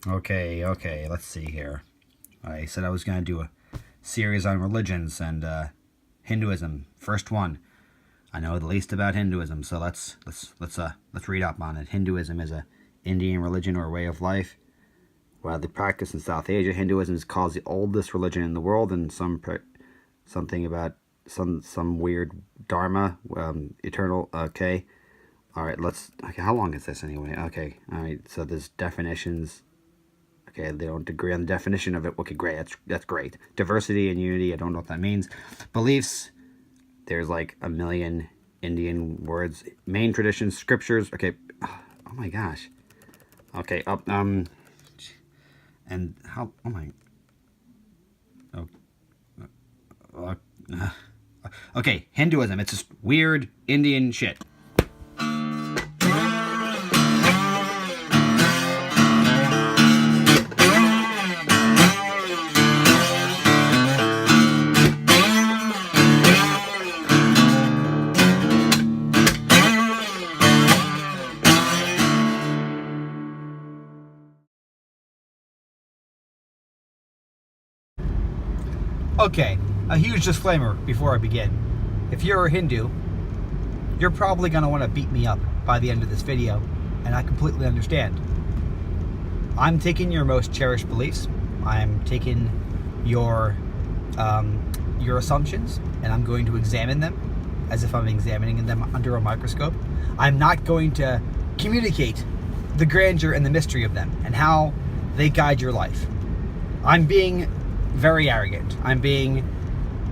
Okay, let's see here. I said I was going to do a series on religions and Hinduism. First one. I know the least about Hinduism, so let's read up on it. Hinduism is a Indian religion or way of life, widely practiced in South Asia. Hinduism is called the oldest religion in the world, and something about some weird dharma, eternal. Okay, all right. Okay, how long is this anyway? Okay, all right. So there's definitions. Okay, they don't agree on the definition of it. Okay, great. That's great. Diversity and unity. I don't know what that means. Beliefs. There's like a million Indian words. Main traditions, scriptures. Okay. Oh my gosh. Okay. And how? Oh my. Oh. Okay. Hinduism. It's just weird Indian shit. Okay, a huge disclaimer before I begin. If you're a Hindu, you're probably going to want to beat me up by the end of this video, and I completely understand. I'm taking your most cherished beliefs, I'm taking your assumptions, and I'm going to examine them as if I'm examining them under a microscope. I'm not going to communicate the grandeur and the mystery of them and how they guide your life. I'm being very arrogant. I'm being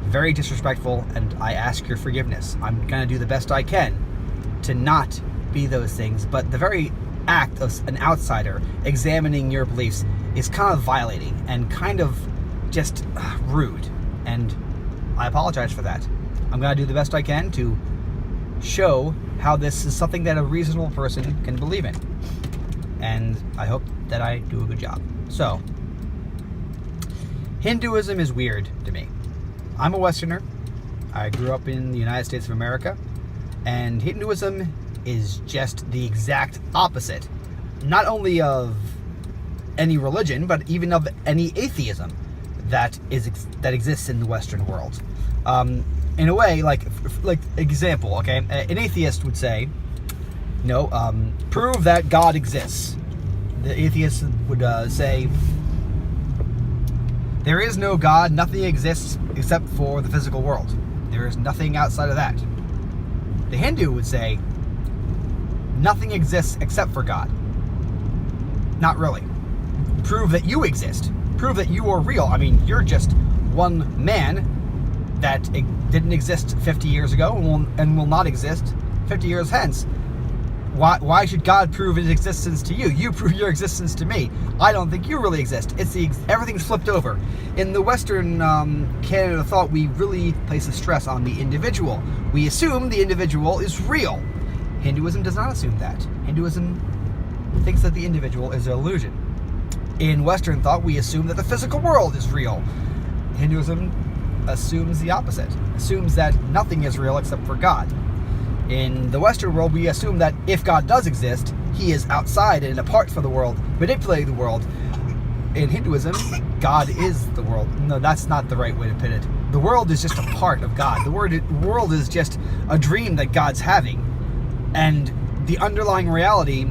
very disrespectful, and I ask your forgiveness. I'm going to do the best I can to not be those things, but the very act of an outsider examining your beliefs is kind of violating and kind of just rude, and I apologize for that. I'm going to do the best I can to show how this is something that a reasonable person can believe in, and I hope that I do a good job. So, Hinduism is weird to me. I'm a Westerner. I grew up in the United States of America, and Hinduism is just the exact opposite, not only of any religion, but even of any atheism that exists in the Western world. In a way, like example, okay, an atheist would say, prove that God exists. The atheist would say, there is no God, nothing exists except for the physical world. There is nothing outside of that. The Hindu would say, nothing exists except for God. Not really. Prove that you exist. Prove that you are real. I mean, you're just one man that didn't exist 50 years ago and will not exist 50 years hence. Why should God prove his existence to you? You prove your existence to me. I don't think you really exist. Everything's flipped over. In the Western Canada thought, we really place a stress on the individual. We assume the individual is real. Hinduism does not assume that. Hinduism thinks that the individual is an illusion. In Western thought, we assume that the physical world is real. Hinduism assumes the opposite. Assumes that nothing is real except for God. In the Western world, we assume that if God does exist, he is outside and apart from the world, manipulating the world. In Hinduism, God is the world. No, that's not the right way to put it. The world is just a part of God. The world is just a dream that God's having. And the underlying reality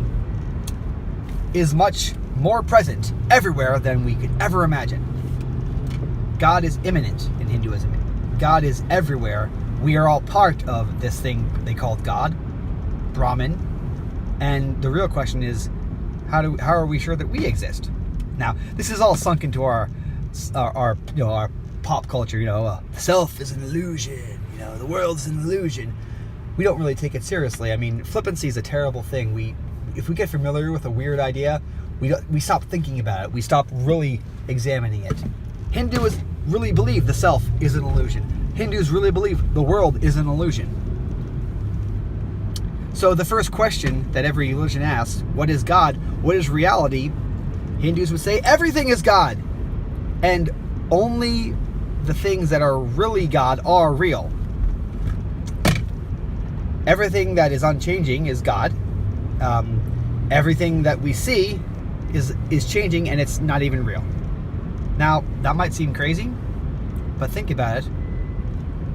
is much more present everywhere than we could ever imagine. God is immanent in Hinduism. God is everywhere. We are all part of this thing they called God, Brahman, and the real question is, how are we sure that we exist? Now, this is all sunk into our pop culture. The self is an illusion. The world is an illusion. We don't really take it seriously. I mean, flippancy is a terrible thing. If we get familiar with a weird idea, we stop thinking about it. We stop really examining it. Hindus really believe the self is an illusion. Hindus really believe the world is an illusion. So the first question that every religion asks, what is God? What is reality? Hindus would say everything is God. And only the things that are really God are real. Everything that is unchanging is God. Everything that we see is changing, and it's not even real. Now, that might seem crazy, but think about it.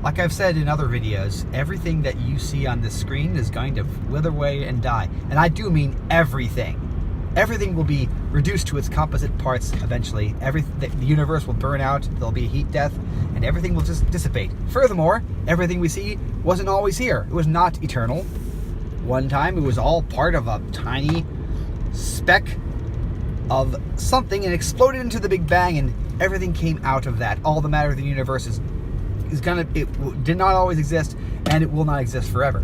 Like I've said in other videos, everything that you see on this screen is going to wither away and die. And I do mean everything. Everything will be reduced to its composite parts eventually. The universe will burn out, there'll be a heat death, and everything will just dissipate. Furthermore, everything we see wasn't always here. It was not eternal. One time, it was all part of a tiny speck of something and exploded into the Big Bang, and everything came out of that. All the matter of the universe it did not always exist, and it will not exist forever.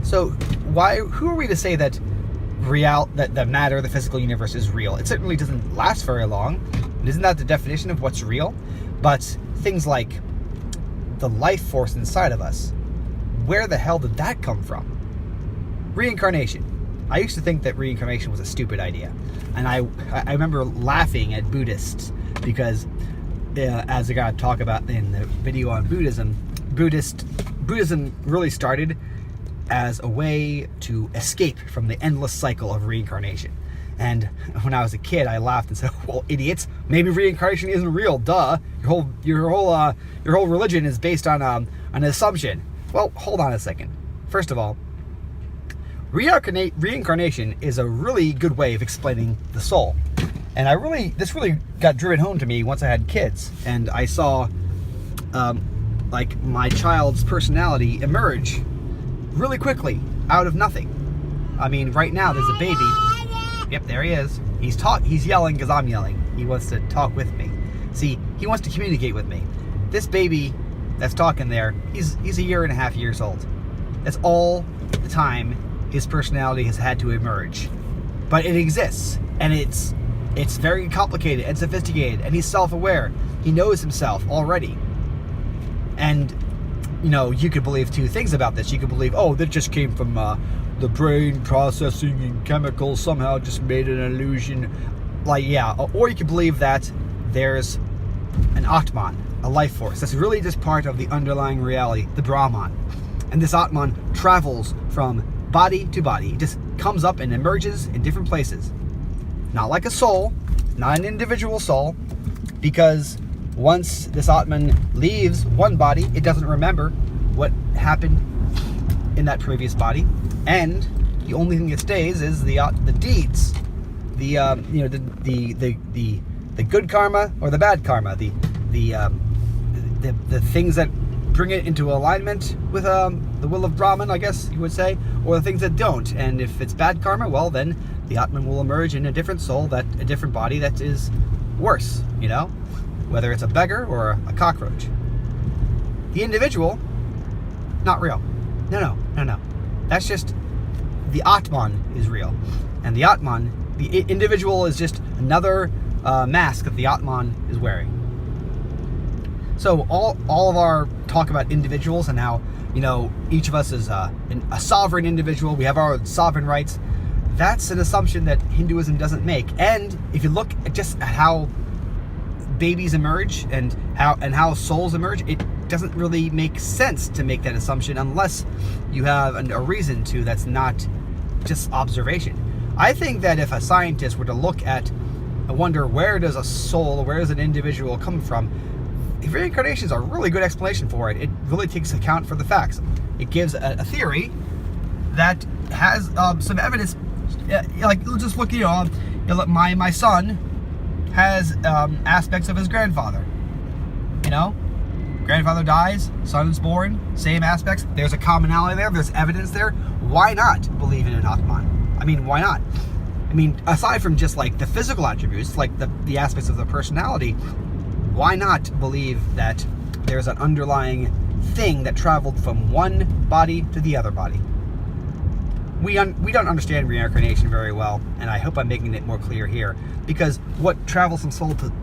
So who are we to say that that the matter, the physical universe, is real? It certainly doesn't last very long. Isn't that the definition of what's real? But things like the life force inside of us, where the hell did that come from? Reincarnation. I used to think that reincarnation was a stupid idea. And I remember laughing at Buddhists because, as I got to talk about in the video on Buddhism, Buddhism really started as a way to escape from the endless cycle of reincarnation. And when I was a kid, I laughed and said, "Well, idiots, maybe reincarnation isn't real. Duh. Your whole religion is based on an assumption." Well, hold on a second. First of all, reincarnation is a really good way of explaining the soul. And this really got driven home to me once I had kids, and I saw like my child's personality emerge really quickly out of nothing. I mean, right now there's a baby. Yep, there he is. He's yelling because I'm yelling. He wants to talk with me. See, he wants to communicate with me. This baby that's talking there, he's 1.5 years old. That's all the time his personality has had to emerge. But it exists, and it's very complicated and sophisticated, and he's self-aware. He knows himself already. And, you could believe two things about this. You could believe, that just came from the brain processing and chemicals somehow just made an illusion. Or you could believe that there's an Atman, a life force. That's really just part of the underlying reality, the Brahman. And this Atman travels from body to body. It just comes up and emerges in different places. Not like a soul, not an individual soul, because once this Atman leaves one body, it doesn't remember what happened in that previous body, and the only thing that stays is the deeds, the good karma or the bad karma, the things that bring it into alignment with the will of Brahman, I guess you would say, or the things that don't. And if it's bad karma, well, then the Atman will emerge in a different soul, a different body that is worse, whether it's a beggar or a cockroach. The individual, not real. No. That's just, the Atman is real. And the Atman, the individual, is just another mask that the Atman is wearing. So all of our talk about individuals and how, each of us is a sovereign individual, we have our sovereign rights, that's an assumption that Hinduism doesn't make. And if you look at just how babies emerge and how souls emerge, it doesn't really make sense to make that assumption unless you have a reason to that's not just observation. I think that if a scientist were to look at and wonder where does a soul, where does an individual come from, reincarnation is a really good explanation for it. It really takes account for the facts. It gives a theory that has some evidence. Just look, my son has aspects of his grandfather. Grandfather dies, son is born, same aspects. There's a commonality there. There's evidence there. Why not believe in an Atman? I mean, why not? Aside from just like the physical attributes, like the aspects of the personality, why not believe that there's an underlying thing that traveled from one body to the other body? We don't understand reincarnation very well, and I hope I'm making it more clear here, because what travels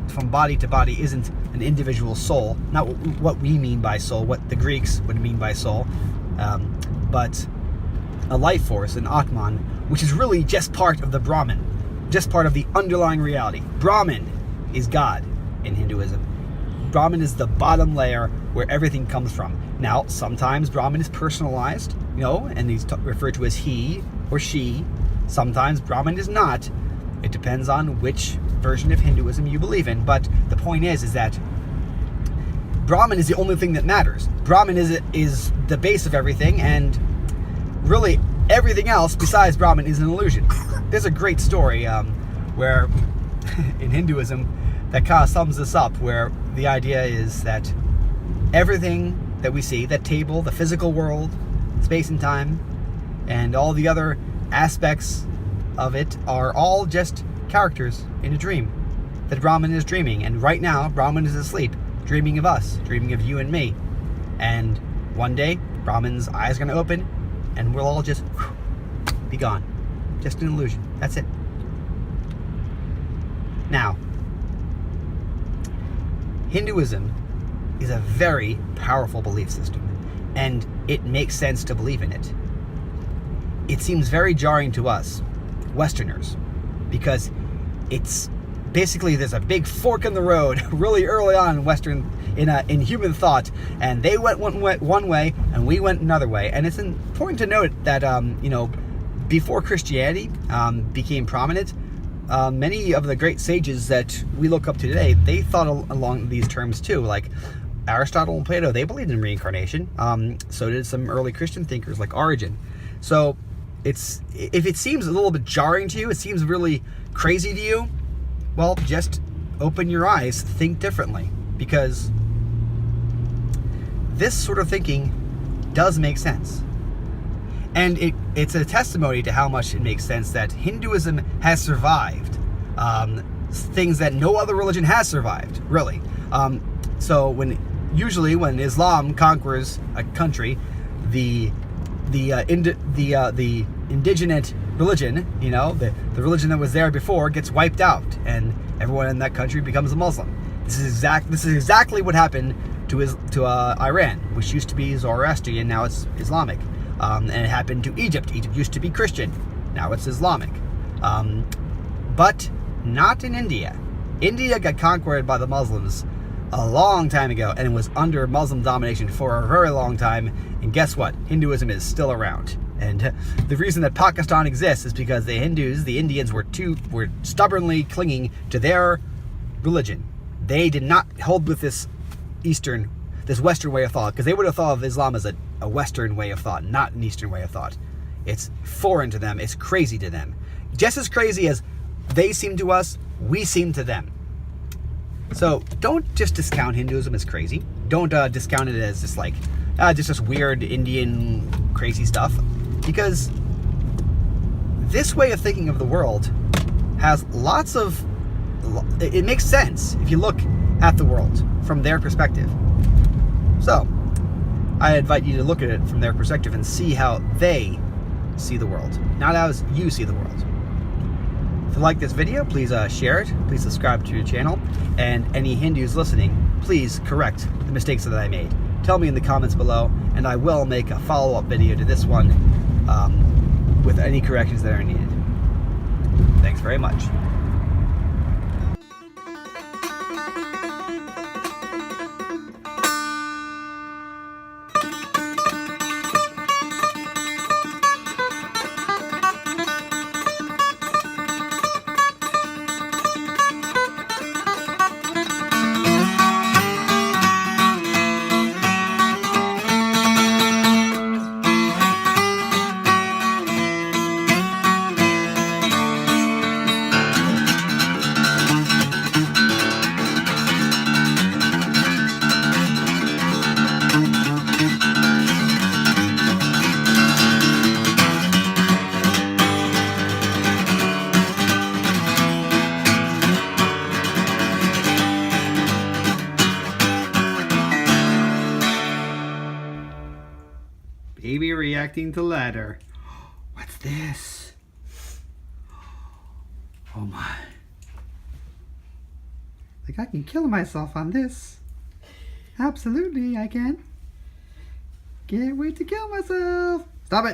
from body to body isn't an individual soul, not what we mean by soul, what the Greeks would mean by soul, but a life force, an Atman, which is really just part of the Brahman, just part of the underlying reality. Brahman is God in Hinduism. Brahman is the bottom layer where everything comes from. Now, sometimes Brahman is personalized, and he's referred to as he or she. Sometimes Brahman is not, It depends on which version of Hinduism you believe in, but the point is that Brahman is the only thing that matters. Brahman is the base of everything, and really everything else besides Brahman is an illusion. There's a great story where in Hinduism that kind of sums this up, where the idea is that everything that we see, that table, the physical world, space and time, and all the other aspects of it are all just characters in a dream that Brahman is dreaming. And right now, Brahman is asleep, dreaming of us, dreaming of you and me. And one day, Brahman's eyes are going to open, and we'll all just be gone. Just an illusion. That's it. Now, Hinduism is a very powerful belief system, and it makes sense to believe in it. It seems very jarring to us, Westerners, because it's basically there's a big fork in the road really early on in human thought, and they went one way and we went another way. And it's important to note that before Christianity became prominent, many of the great sages that we look up to today, they thought along these terms too. Like Aristotle and Plato, they believed in reincarnation. So did some early Christian thinkers like Origen. So if it seems a little bit jarring to you, it seems really crazy to you, well, just open your eyes, think differently, because this sort of thinking does make sense. And it's a testimony to how much it makes sense that Hinduism has survived things that no other religion has survived, really. So when Islam conquers a country, the indigenous religion, the religion that was there before, gets wiped out, and everyone in that country becomes a Muslim. This is exactly what happened to Iran, which used to be Zoroastrian, now it's Islamic. And it happened to Egypt. Egypt used to be Christian, now it's Islamic. But not in India. India got conquered by the Muslims a long time ago, and it was under Muslim domination for a very long time. And guess what? Hinduism is still around. And the reason that Pakistan exists is because the Indians were stubbornly clinging to their religion. They did not hold with this Western way of thought, because they would have thought of Islam as a Western way of thought, not an Eastern way of thought. It's foreign to them. It's crazy to them. Just as crazy as they seem to us, we seem to them. So don't just discount Hinduism as crazy. Don't discount it as just like just this weird Indian crazy stuff, because this way of thinking of the world has it makes sense if you look at the world from their perspective. So I invite you to look at it from their perspective and see how they see the world, not as you see the world. If you like this video, please share it. Please subscribe to your channel. And any Hindus listening, please correct the mistakes that I made. Tell me in the comments below, and I will make a follow-up video to this one with any corrections that are needed. Thanks very much. Baby reacting to ladder. What's this? Oh my. Like I can kill myself on this. Absolutely I can. Can't wait to kill myself. Stop it.